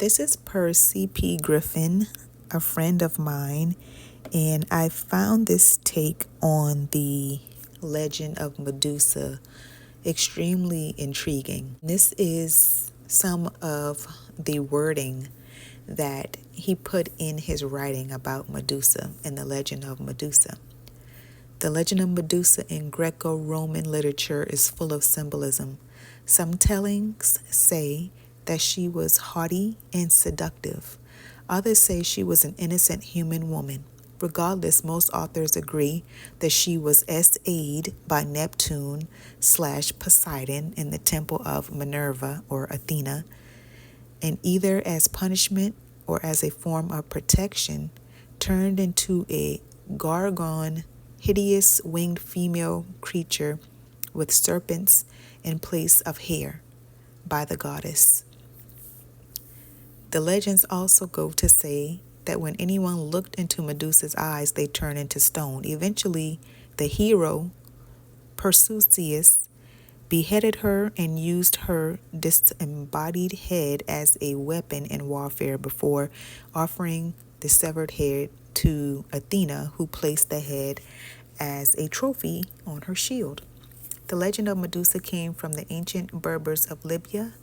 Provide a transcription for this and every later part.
This is per C.P. Griffin, a friend of mine, and I found this take on the legend of Medusa extremely intriguing. This is some of the wording that he put in his writing about Medusa and the legend of Medusa. The legend of Medusa in Greco-Roman literature is full of symbolism. Some tellings say that she was haughty and seductive. Others say she was an innocent human woman. Regardless, most authors agree that she was essayed by Neptune/Poseidon in the temple of Minerva or Athena, and either as punishment or as a form of protection, turned into a gorgon, hideous winged female creature with serpents in place of hair by the goddess. The legends also go to say that when anyone looked into Medusa's eyes, they turned into stone. Eventually, the hero, Perseus, beheaded her and used her disembodied head as a weapon in warfare before offering the severed head to Athena, who placed the head as a trophy on her shield. The legend of Medusa came from the ancient Berbers of Libya,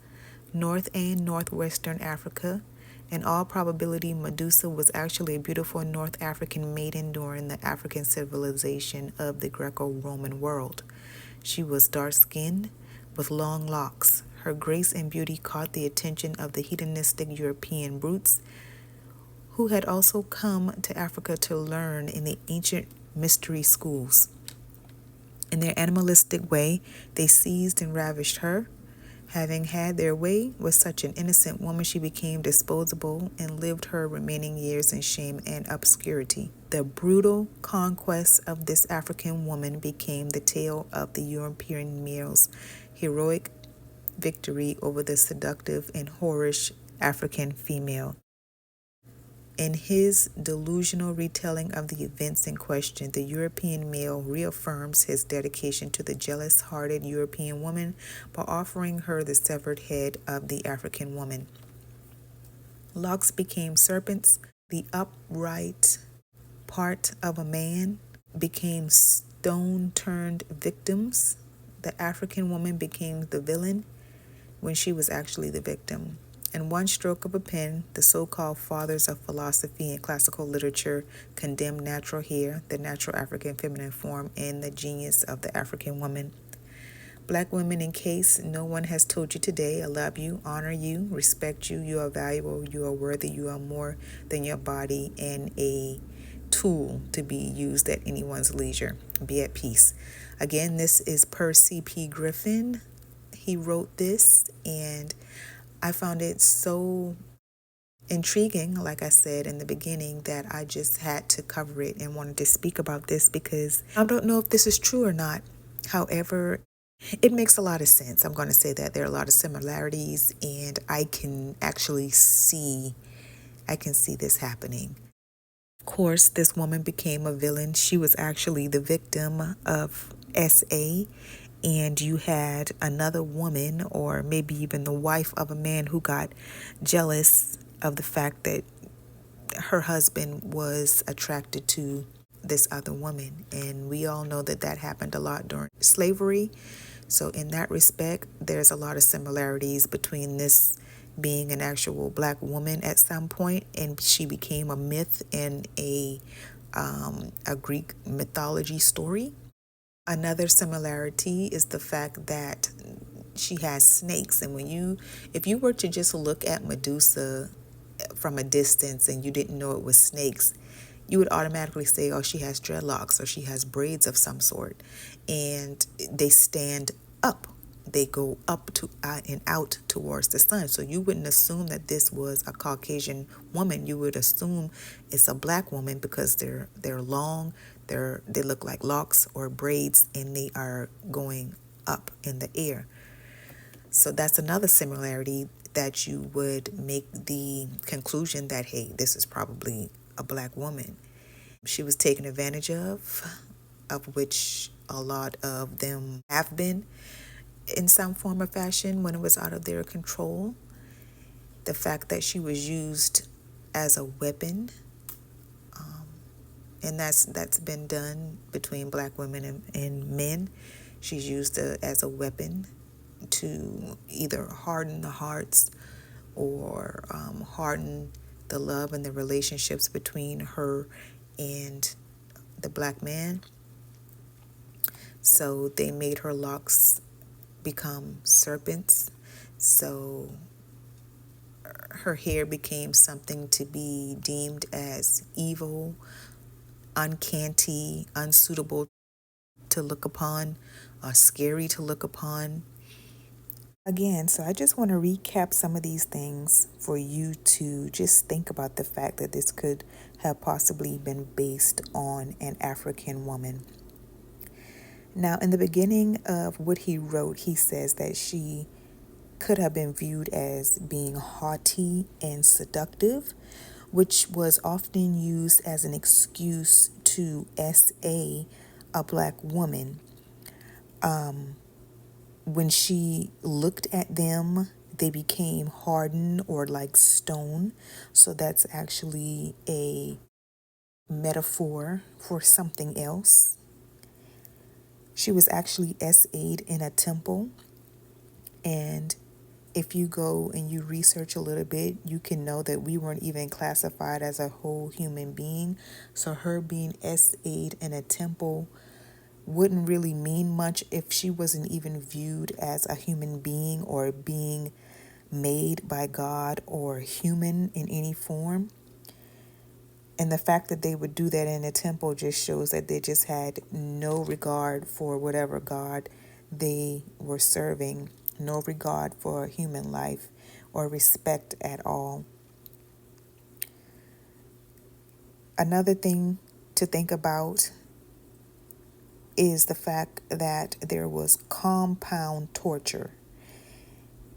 North and Northwestern Africa. In all probability, Medusa was actually a beautiful North African maiden during the African civilization of the Greco-Roman world. She was dark-skinned with long locks. Her grace and beauty caught the attention of the hedonistic European brutes who had also come to Africa to learn in the ancient mystery schools. In their animalistic way, they seized and ravished her. Having had their way with such an innocent woman, she became disposable and lived her remaining years in shame and obscurity. The brutal conquest of this African woman became the tale of the European male's heroic victory over the seductive and whorish African female. In his delusional retelling of the events in question, the European male reaffirms his dedication to the jealous-hearted European woman by offering her the severed head of the African woman. Locks became serpents. The upright part of a man became stone-turned victims. The African woman became the villain when she was actually the victim. In one stroke of a pen, the so-called fathers of philosophy and classical literature condemned natural hair, the natural African feminine form, and the genius of the African woman. Black women, in case no one has told you today, I love you, honor you, respect you, you are valuable, you are worthy, you are more than your body and a tool to be used at anyone's leisure. Be at peace. Again, this is per C.P. Griffin. He wrote this, and I found it so intriguing, like I said in the beginning, that I just had to cover it and wanted to speak about this because I don't know if this is true or not. However, it makes a lot of sense. I'm going to say that there are a lot of similarities, and I can see this happening. Of course, this woman became a villain. She was actually the victim of SA. And you had another woman, or maybe even the wife of a man, who got jealous of the fact that her husband was attracted to this other woman. And we all know that that happened a lot during slavery. So in that respect, there's a lot of similarities between this being an actual black woman at some point, and she became a myth in a Greek mythology story. Another similarity is the fact that she has snakes. And if you were to just look at Medusa from a distance and you didn't know it was snakes, you would automatically say, oh, she has dreadlocks or she has braids of some sort. And they stand up. They go up to and out towards the sun. So you wouldn't assume that this was a Caucasian woman. You would assume it's a black woman because they're long, they look like locks or braids, and they are going up in the air. So that's another similarity that you would make the conclusion that, hey, this is probably a black woman. She was taken advantage of which a lot of them have been in some form or fashion when it was out of their control. The fact that she was used as a weapon, and that's been done between black women and men. She's used as a weapon to either harden the hearts or harden the love and the relationships between her and the black man. So they made her locks become serpents. So her hair became something to be deemed as evil, uncanny, unsuitable to look upon, scary to look upon. Again, so I just want to recap some of these things for you to just think about the fact that this could have possibly been based on an African woman. Now, in the beginning of what he wrote, he says that she could have been viewed as being haughty and seductive, which was often used as an excuse to SA a black woman. When she looked at them, they became hardened or like stone. So that's actually a metaphor for something else. She was actually SA'd in a temple. And if you go and you research a little bit, you can know that we weren't even classified as a whole human being. So her being SA'd in a temple wouldn't really mean much if she wasn't even viewed as a human being or being made by God or human in any form. And the fact that they would do that in a temple just shows that they just had no regard for whatever God they were serving, no regard for human life or respect at all. Another thing to think about is the fact that there was compound torture.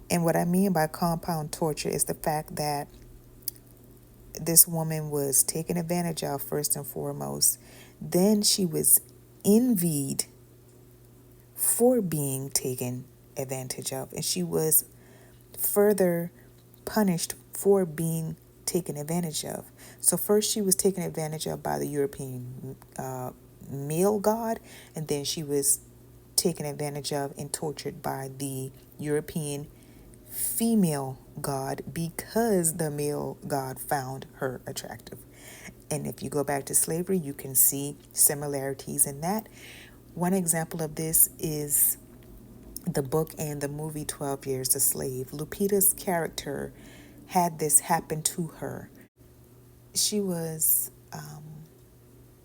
And what I mean by compound torture is the fact that this woman was taken advantage of first and foremost. Then she was envied for being taken advantage of. And she was further punished for being taken advantage of. So first she was taken advantage of by the European male god, and then she was taken advantage of and tortured by the European female god because the male god found her attractive. And if you go back to slavery, you can see similarities in that. One example of this is the book and the movie 12 Years a Slave. Lupita's character had this happen to her. She was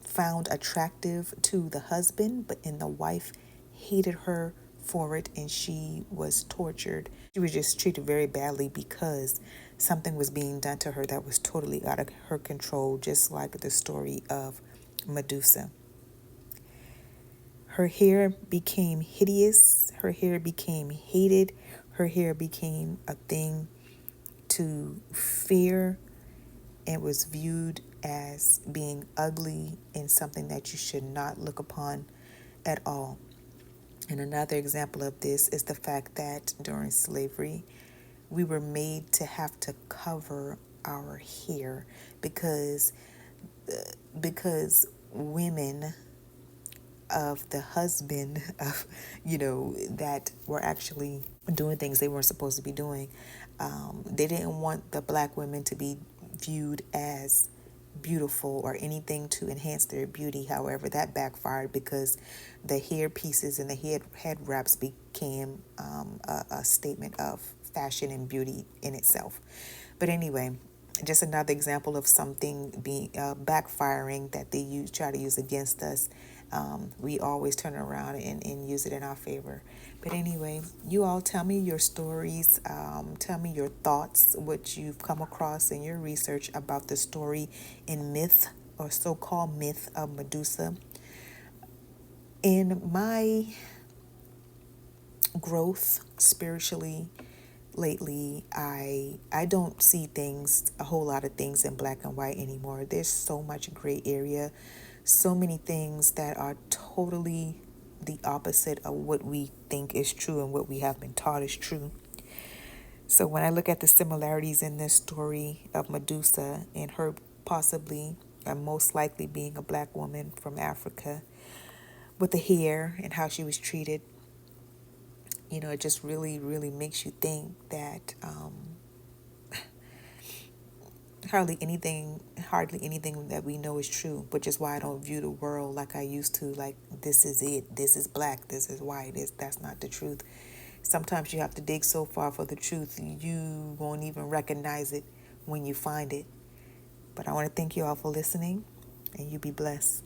found attractive to the husband, but then the wife hated her for it and she was tortured. She was just treated very badly because something was being done to her that was totally out of her control, just like the story of Medusa. Her hair became hideous. Her hair became hated. Her hair became a thing to fear and was viewed as being ugly and something that you should not look upon at all. And another example of this is the fact that during slavery, we were made to have to cover our hair because women of the husband of that were actually doing things they weren't supposed to be doing. They didn't want the black women to be viewed as beautiful or anything to enhance their beauty. However, that backfired because the hair pieces and the head wraps became a statement of fashion and beauty in itself. But anyway, just another example of something being backfiring that they try to use against us. We always turn around and use it in our favor. But anyway, you all tell me your stories. Tell me your thoughts, what you've come across in your research about the story in myth or so-called myth of Medusa. In my growth spiritually lately, I don't see things, a whole lot of things in black and white anymore. There's so much gray area, so many things that are totally the opposite of what we think is true and what we have been taught is true. So when I look at the similarities in this story of Medusa and her possibly and most likely being a black woman from Africa with the hair and how she was treated, it just really, really makes you think that hardly anything that we know is true, which is why I don't view the world like I used to, like this is it, this is black, this is white. That's not the truth. Sometimes you have to dig so far for the truth, you won't even recognize it when you find it. But I want to thank you all for listening, and you be blessed.